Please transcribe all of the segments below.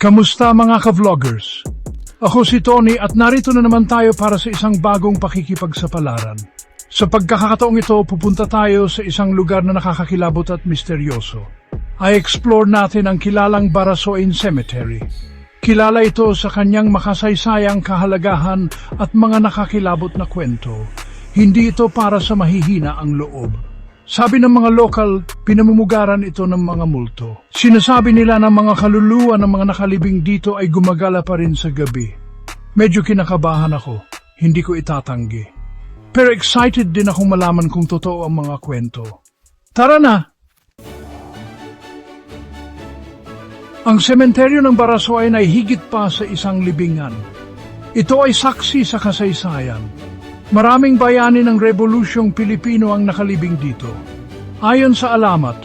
Kamusta mga ka-vloggers? Ako si Tony at narito na naman tayo para sa isang bagong pakikipagsapalaran. Sa pagkakataong ito, pupunta tayo sa isang lugar na nakakakilabot at misteryoso. I-explore natin ang kilalang Barasoain Cemetery. Kilala ito sa kanyang makasaysayang kahalagahan at mga nakakilabot na kwento. Hindi ito para sa mahihina ang loob. Sabi ng mga lokal, pinamumugaran ito ng mga multo. Sinasabi nila na mga kaluluwa ng mga nakalibing dito ay gumagala pa rin sa gabi. Medyo kinakabahan ako, hindi ko itatanggi. Pero excited din akong malaman kung totoo ang mga kwento. Tara na! Ang sementeryo ng Barasoain ay higit pa sa isang libingan. Ito ay saksi sa kasaysayan. Maraming bayani ng Rebolusyong Pilipino ang nakalibing dito. Ayon sa alamat,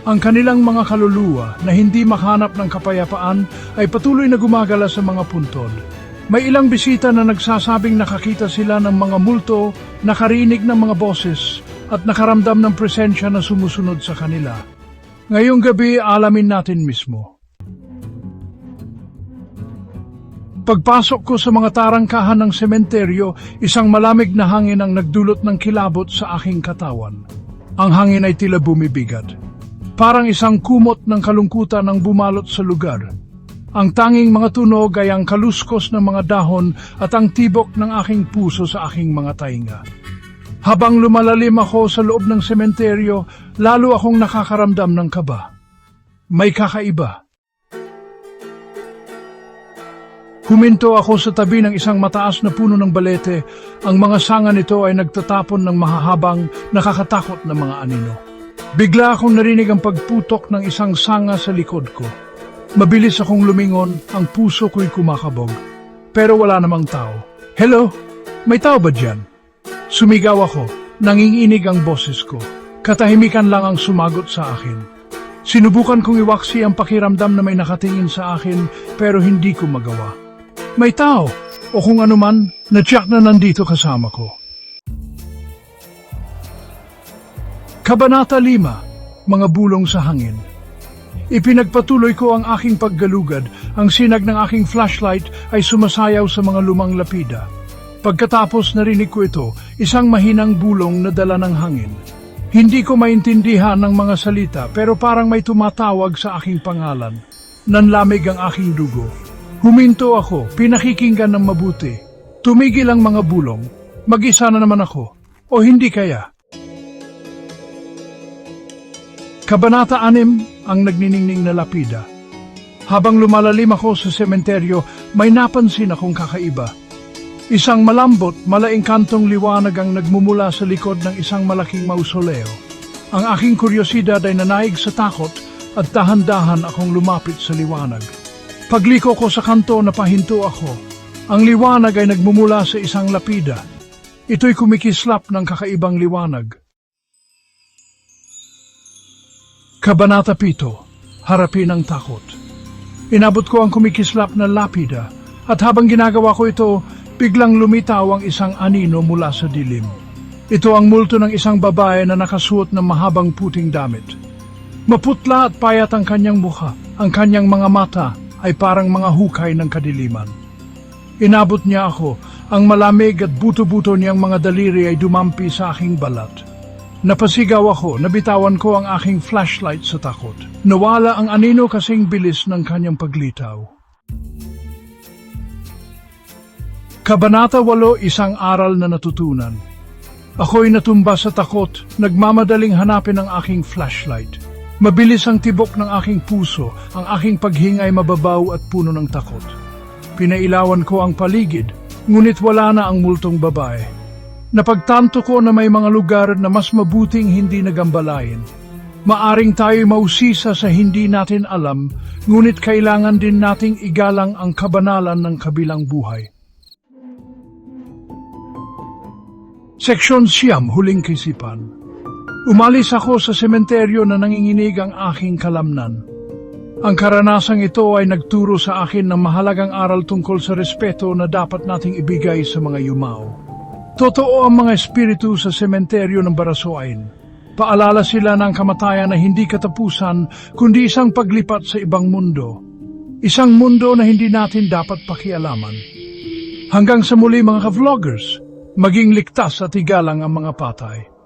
ang kanilang mga kaluluwa na hindi makahanap ng kapayapaan ay patuloy na gumagala sa mga puntod. May ilang bisita na nagsasabing nakakita sila ng mga multo, nakarinig ng mga boses at nakaramdam ng presensya na sumusunod sa kanila. Ngayong gabi, alamin natin mismo. Pagpasok ko sa mga tarangkahan ng sementeryo, isang malamig na hangin ang nagdulot ng kilabot sa aking katawan. Ang hangin ay tila bumibigat. Parang isang kumot ng kalungkutan ang bumalot sa lugar. Ang tanging mga tunog ay ang kaluskos ng mga dahon at ang tibok ng aking puso sa aking mga tainga. Habang lumalalim ako sa loob ng sementeryo, lalo akong nakakaramdam ng kaba. May kakaiba. Huminto ako sa tabi ng isang mataas na puno ng balete. Ang mga sanga nito ay nagtatapon ng mahahabang, nakakatakot na mga anino. Bigla akong narinig ang pagputok ng isang sanga sa likod ko. Mabilis akong lumingon, ang puso ko'y kumakabog. Pero wala namang tao. Hello? May tao ba dyan? Sumigaw ako, nanginginig ang boses ko. Katahimikan lang ang sumagot sa akin. Sinubukan kong iwaksi ang pakiramdam na may nakatingin sa akin pero hindi ko magawa. May tao, o kung anuman, na-check na nandito kasama ko. Kabanata 5, Mga Bulong sa Hangin. Ipinagpatuloy ko ang aking paggalugad, ang sinag ng aking flashlight ay sumasayaw sa mga lumang lapida. Pagkatapos narinig ko ito, isang mahinang bulong na dala ng hangin. Hindi ko maintindihan ng mga salita pero parang may tumatawag sa aking pangalan. Nanlamig ang aking dugo. Huminto ako, pinakikinggan ng mabuti. Tumigil ang mga bulong. Mag-isa na naman ako. O hindi kaya? Kabanata 6, ang nagniningning na lapida. Habang lumalalim ako sa sementeryo, may napansin akong kakaiba. Isang malambot, malaingkantong liwanag ang nagmumula sa likod ng isang malaking mausoleo. Ang aking kuryosidad ay nanaig sa takot at dahan-dahan akong lumapit sa liwanag. Pagliko ko sa kanto, napahinto ako. Ang liwanag ay nagmumula sa isang lapida. Ito'y kumikislap ng kakaibang liwanag. Kabanata 7, Harapin ang Takot. Inabot ko ang kumikislap na lapida at habang ginagawa ko ito, biglang lumitaw ang isang anino mula sa dilim. Ito ang multo ng isang babae na nakasuot ng mahabang puting damit. Maputla at payat ang kanyang mukha, ang kanyang mga mata ay parang mga hukay ng kadiliman. Inabot niya ako, ang malamig at buto-buto niyang mga daliri ay dumampi sa aking balat. Napasigaw ako, nabitawan ko ang aking flashlight sa takot. Nawala ang anino kasing bilis ng kanyang paglitaw. Kabanata 8, Isang Aral na Natutunan. Ako'y natumba sa takot, nagmamadaling hanapin ang aking flashlight. Mabilis ang tibok ng aking puso, ang aking paghinga ay mababaw at puno ng takot. Pinailawan ko ang paligid, ngunit wala na ang multong babae. Napagtanto ko na may mga lugar na mas mabuting hindi nagambalain. Maaring tayo'y mausisa sa hindi natin alam, ngunit kailangan din nating igalang ang kabanalan ng kabilang buhay. Seksyon 9, Huling Kaisipan. Umalis ako sa sementeryo na nanginginig ang aking kalamnan. Ang karanasang ito ay nagturo sa akin ng mahalagang aral tungkol sa respeto na dapat nating ibigay sa mga yumao. Totoo ang mga espiritu sa sementeryo ng Barasoain. Paalala sila ng kamatayan na hindi katapusan kundi isang paglipat sa ibang mundo. Isang mundo na hindi natin dapat pakialaman. Hanggang sa muli mga ka-vloggers, maging ligtas at igalang ang mga patay.